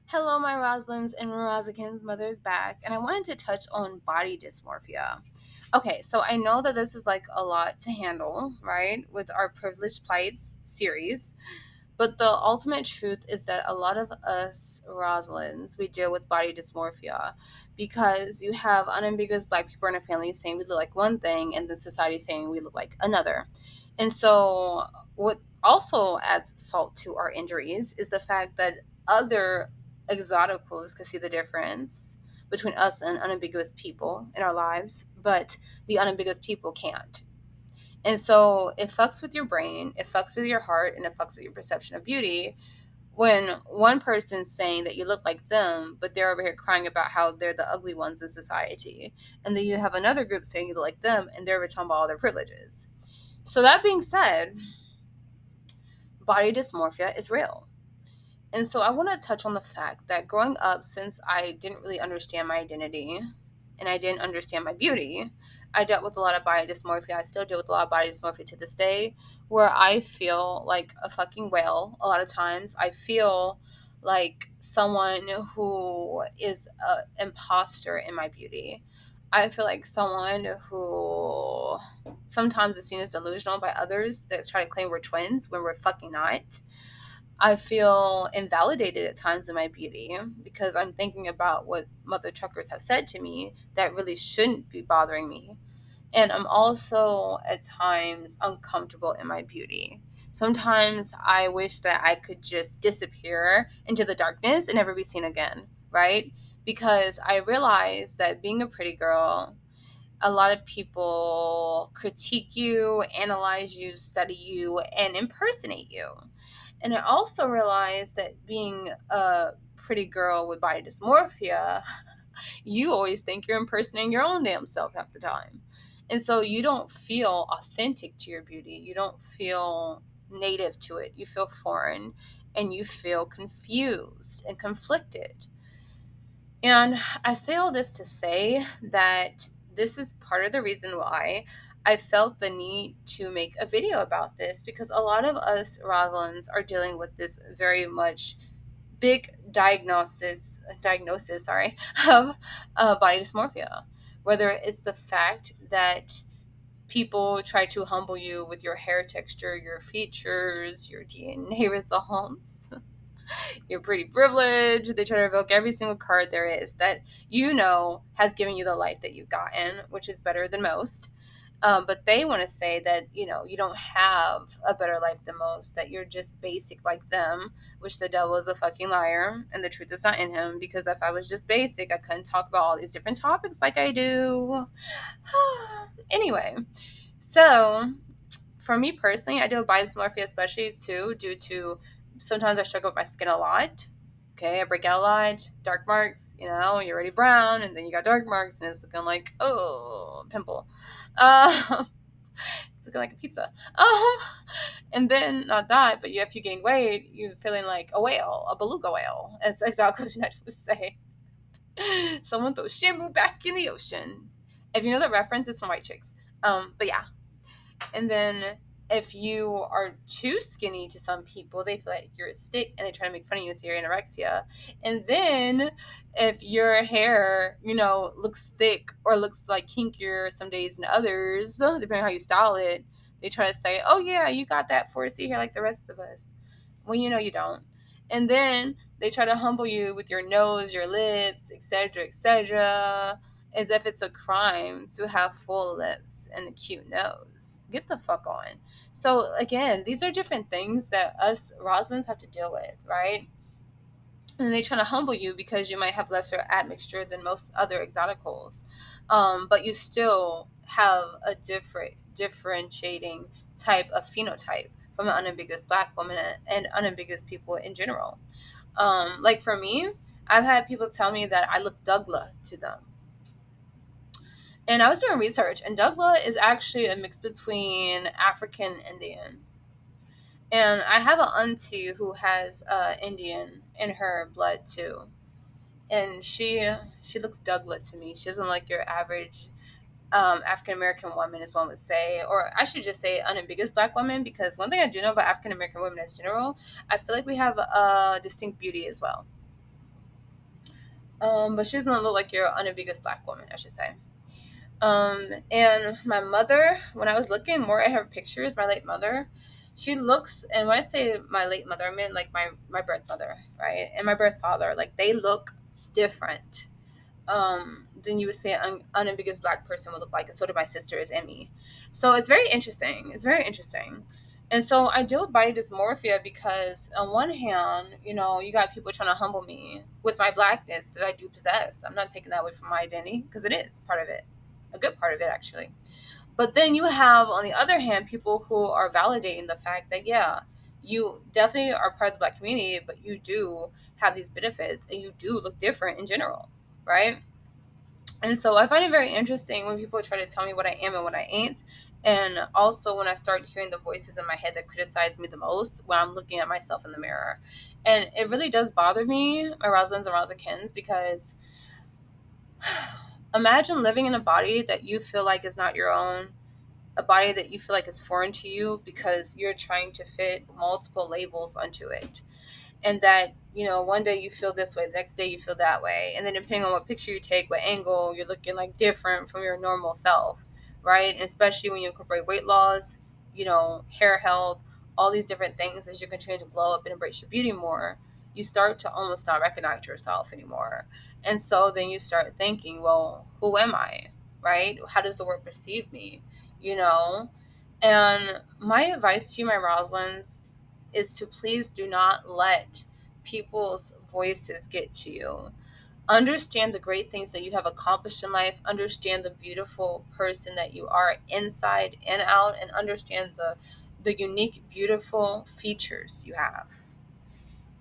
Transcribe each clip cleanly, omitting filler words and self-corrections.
Hello, my Roslins and Rosikins. Mother is back, and I wanted to touch on body dysmorphia. Okay, so I know that this is like a lot to handle, right, with our Privileged Plights series. But the ultimate truth is that a lot of us Roslins, we deal with body dysmorphia because you have unambiguous black people in our family saying we look like one thing and then society saying we look like another. And so, what also adds salt to our injuries is the fact that other exoticals can see the difference between us and unambiguous people in our lives, but the unambiguous people can't. And so it fucks with your brain, it fucks with your heart, and it fucks with your perception of beauty when one person's saying that you look like them, but they're over here crying about how they're the ugly ones in society. And then you have another group saying you look like them, and they're talking about all their privileges. So that being said, body dysmorphia is real. And so I want to touch on the fact that growing up, since I didn't really understand my identity and I didn't understand my beauty, I dealt with a lot of body dysmorphia. I still deal with a lot of body dysmorphia to this day, where I feel like a fucking whale a lot of times. I feel like someone who is an imposter in my beauty. I feel like someone who sometimes is seen as delusional by others that try to claim we're twins when we're fucking not. I feel invalidated at times in my beauty because I'm thinking about what mother truckers have said to me that really shouldn't be bothering me. And I'm also at times uncomfortable in my beauty. Sometimes I wish that I could just disappear into the darkness and never be seen again, right? Because I realize that being a pretty girl, a lot of people critique you, analyze you, study you, and impersonate you. And I also realized that being a pretty girl with body dysmorphia, you always think you're impersonating your own damn self half the time. And so you don't feel authentic to your beauty. You don't feel native to it. You feel foreign and you feel confused and conflicted. And I say all this to say that this is part of the reason why I felt the need to make a video about this because a lot of us Rosalynds are dealing with this very much big diagnosis, sorry, of body dysmorphia. Whether it's the fact that people try to humble you with your hair texture, your features, your DNA results, you're pretty privileged. They try to revoke every single card there is that has given you the life that you've gotten, which is better than most. But they want to say that, you don't have a better life than most, that you're just basic like them, which the devil is a fucking liar and the truth is not in him. Because if I was just basic, I couldn't talk about all these different topics like I do. Anyway, so for me personally, I deal with dysmorphia especially too due to sometimes I struggle with my skin a lot. Okay, I break out a lot, dark marks, you're already brown, and then you got dark marks, and it's looking like, oh, pimple. It's looking like a pizza. Um, and then, not that, but if you gain weight, you're feeling like a whale, a beluga whale, as exactly what would say. Someone throws shampoo back in the ocean. If you know the reference, it's from White Chicks. But yeah, and then if you are too skinny to some people, they feel like you're a stick and they try to make fun of you as your anorexia. And then if your hair, looks thick or looks like kinkier some days than others, depending on how you style it, they try to say, oh yeah, you got that 4C hair like the rest of us. Well, you don't. And then they try to humble you with your nose, your lips, etc., etc., as if it's a crime to have full lips and a cute nose. Get the fuck on. So again, these are different things that us Roslins have to deal with, right? And they try to humble you because you might have lesser admixture than most other exoticals, but you still have a differentiating type of phenotype from an unambiguous black woman and unambiguous people in general. Like for me, I've had people tell me that I look Dougla to them. And I was doing research, and Dougla is actually a mix between African and Indian. And I have an auntie who has Indian in her blood too, and she looks Douglas to me. She doesn't like your average African American woman, as one would say, or I should just say unambiguous black woman. Because one thing I do know about African American women as general, I feel like we have a distinct beauty as well. But she doesn't look like your unambiguous black woman, I should say. And my mother, when I was looking more at her pictures, my late mother, she looks, and when I say my late mother, I mean like my birth mother, right? And my birth father, like they look different than you would say an unambiguous black person would look like, and so do my sisters and me. So it's very interesting. It's very interesting. And so I deal with body dysmorphia because on one hand, you got people trying to humble me with my blackness that I do possess. I'm not taking that away from my identity because it is part of it, a good part of it actually. But then you have, on the other hand, people who are validating the fact that, yeah, you definitely are part of the black community, but you do have these benefits and you do look different in general, right? And so I find it very interesting when people try to tell me what I am and what I ain't. And also when I start hearing the voices in my head that criticize me the most when I'm looking at myself in the mirror. And it really does bother me, my Rosalind's and Rosalkins, because imagine living in a body that you feel like is not your own, a body that you feel like is foreign to you because you're trying to fit multiple labels onto it. And that, one day you feel this way, the next day you feel that way, and then depending on what picture you take, what angle, you're looking like different from your normal self, right? And especially when you incorporate weight loss, hair health, all these different things, as you continue to blow up and embrace your beauty more, you start to almost not recognize yourself anymore. And so then you start thinking, well, who am I, right? How does the world perceive me, you know and my advice to you, my Rosalynds, is to please do not let people's voices get to you. Understand the great things that you have accomplished in life. Understand the beautiful person that you are inside and out, and understand the unique, beautiful features you have,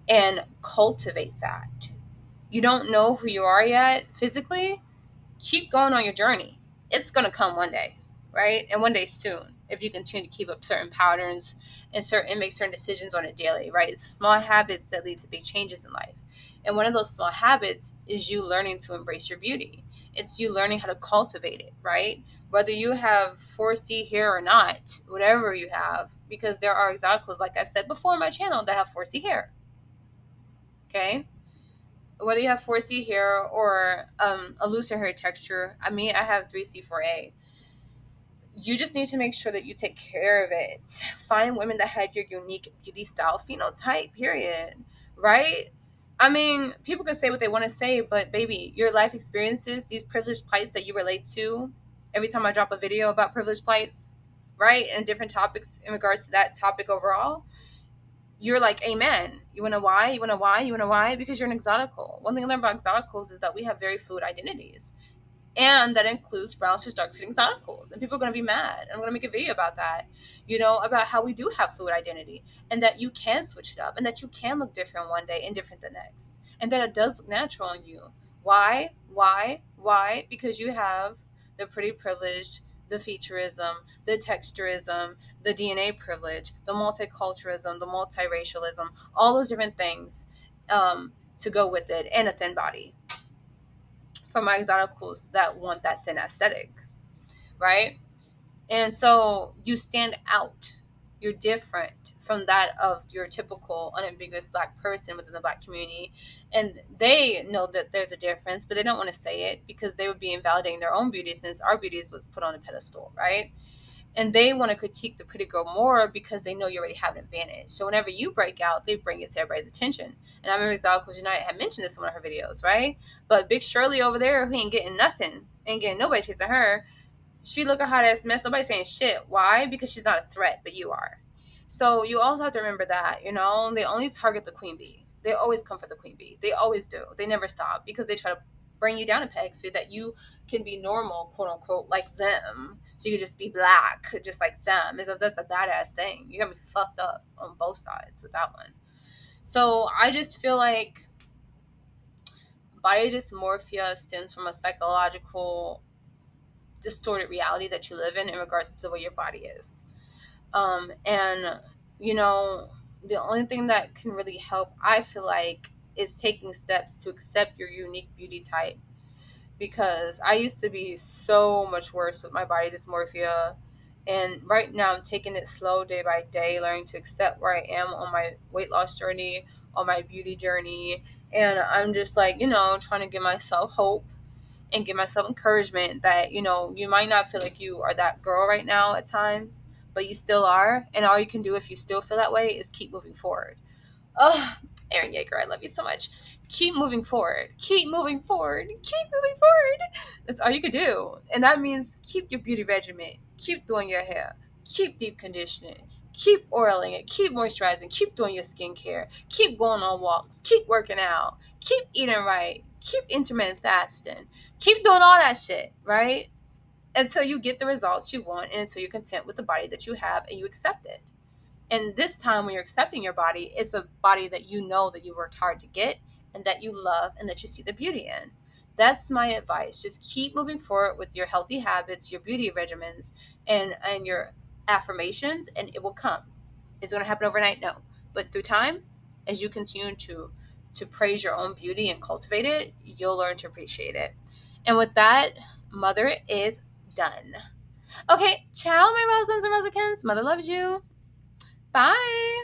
and cultivate that. You don't know who you are yet physically. Keep going on your journey. It's going to come one day, right? And one day soon, if you continue to keep up certain patterns and make certain decisions on a daily, right? It's small habits that lead to big changes in life. And one of those small habits is you learning to embrace your beauty. It's you learning how to cultivate it, right? Whether you have 4C hair or not, whatever you have, because there are exoticals, like I've said before on my channel, that have 4C hair, okay? Whether you have 4C hair or a looser hair texture. I mean, I have 3C4A. You just need to make sure that you take care of it. Find women that have your unique beauty style phenotype, period. Right? I mean, people can say what they want to say, but baby, your life experiences, these privileged plights that you relate to, every time I drop a video about privileged plights, right? And different topics in regards to that topic overall, you're like, amen. You wanna why? You wanna why? You wanna why? Because you're an exotical. One thing I learned about exoticals is that we have very fluid identities. And that includes brown cis dark skin exoticals. And people are gonna be mad. I'm gonna make a video about that, about how we do have fluid identity, and that you can switch it up, and that you can look different one day and different the next. And that it does look natural on you. Why? Why? Why? Because you have the pretty privileged, the featureism, the texturism, the DNA privilege, the multiculturalism, the multiracialism, all those different things to go with it, and a thin body for my exoticals that want that thin aesthetic, right? And so you stand out. You're different from that of your typical unambiguous black person within the black community. And they know that there's a difference, but they don't want to say it because they would be invalidating their own beauty since our beauty was put on a pedestal, right? And they want to critique the pretty girl more because they know you already have an advantage. So whenever you break out, they bring it to everybody's attention. And I remember Exoticals United had mentioned this in one of her videos, right? But Big Shirley over there, who ain't getting nothing, ain't getting nobody chasing her, she look a hot ass mess. Nobody's saying shit. Why? Because she's not a threat, but you are. So you also have to remember that, they only target the queen bee. They always come for the queen bee. They always do. They never stop because they try to bring you down a peg so that you can be normal, quote unquote, like them. So you can just be black, just like them. As if that's a badass thing. You got me fucked up on both sides with that one. So I just feel like body dysmorphia stems from a psychological distorted reality that you live in regards to the way your body is. And, you know, the only thing that can really help, I feel like, is taking steps to accept your unique beauty type. Because I used to be so much worse with my body dysmorphia. And right now I'm taking it slow day by day, learning to accept where I am on my weight loss journey, on my beauty journey. And I'm just like, trying to give myself hope and give myself encouragement that, you might not feel like you are that girl right now at times, but you still are. And all you can do if you still feel that way is keep moving forward. Oh, Aaron Yeager, I love you so much. Keep moving forward. Keep moving forward. Keep moving forward. That's all you could do. And that means keep your beauty regimen. Keep doing your hair. Keep deep conditioning. Keep oiling it. Keep moisturizing. Keep doing your skincare. Keep going on walks. Keep working out. Keep eating right. Keep intermittent fasting. Keep doing all that shit, right? Until you get the results you want and until you're content with the body that you have and you accept it. And this time when you're accepting your body, it's a body that you know that you worked hard to get and that you love and that you see the beauty in. That's my advice. Just keep moving forward with your healthy habits, your beauty regimens, and your affirmations, and it will come. Is it going to happen overnight? No. But through time, as you continue to praise your own beauty and cultivate it, you'll learn to appreciate it. And with that, Mother is done. Okay, ciao, my Rosalins and Rosikins. Mother loves you. Bye.